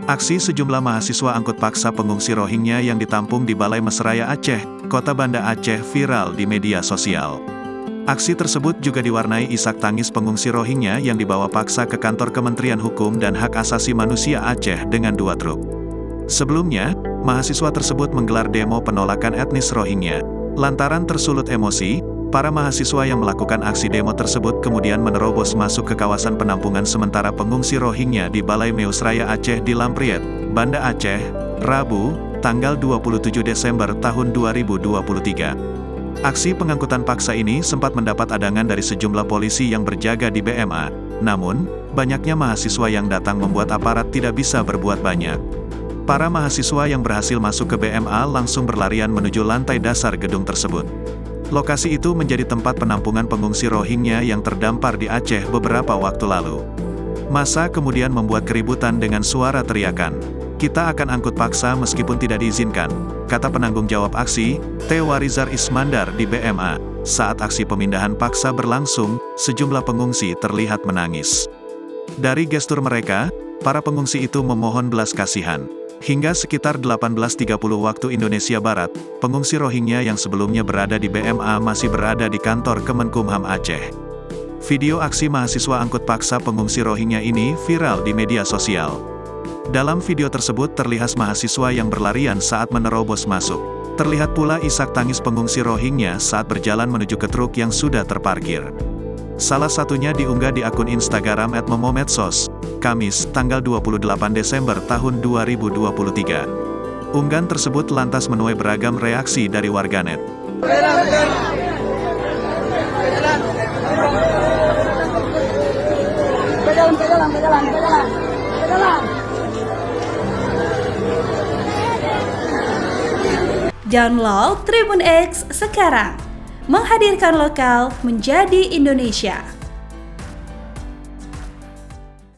Aksi sejumlah mahasiswa angkut paksa pengungsi Rohingya yang ditampung di Balai Mesraya Aceh, Kota Banda Aceh viral di media sosial. Aksi tersebut juga diwarnai isak tangis pengungsi Rohingya yang dibawa paksa ke kantor Kementerian Hukum dan Hak Asasi Manusia Aceh dengan 2 truk. Sebelumnya, mahasiswa tersebut menggelar demo penolakan etnis Rohingya. Lantaran tersulut emosi, para mahasiswa yang melakukan aksi demo tersebut kemudian menerobos masuk ke kawasan penampungan sementara pengungsi Rohingya di Balai Meusraya Aceh di Lampriet, Banda Aceh, Rabu, tanggal 27 Desember tahun 2023. Aksi pengangkutan paksa ini sempat mendapat adangan dari sejumlah polisi yang berjaga di BMA. Namun, banyaknya mahasiswa yang datang membuat aparat tidak bisa berbuat banyak. Para mahasiswa yang berhasil masuk ke BMA langsung berlarian menuju lantai dasar gedung tersebut. Lokasi itu menjadi tempat penampungan pengungsi Rohingya yang terdampar di Aceh beberapa waktu lalu. Massa kemudian membuat keributan dengan suara teriakan, "Kita akan angkut paksa meskipun tidak diizinkan," kata penanggung jawab aksi, T. Warizar Ismandar di BMA. Saat aksi pemindahan paksa berlangsung, sejumlah pengungsi terlihat menangis. Dari gestur mereka, para pengungsi itu memohon belas kasihan. Hingga sekitar 18.30 waktu Indonesia Barat, pengungsi Rohingya yang sebelumnya berada di BMA masih berada di kantor Kemenkumham Aceh. Video aksi mahasiswa angkut paksa pengungsi Rohingya ini viral di media sosial. Dalam video tersebut terlihat mahasiswa yang berlarian saat menerobos masuk. Terlihat pula isak tangis pengungsi Rohingya saat berjalan menuju ke truk yang sudah terparkir. Salah satunya diunggah di akun Instagram @momomedsos, Kamis, tanggal 28 Desember tahun 2023. Unggahan tersebut lantas menuai beragam reaksi dari warganet. Download Tribun X sekarang, menghadirkan lokal menjadi Indonesia.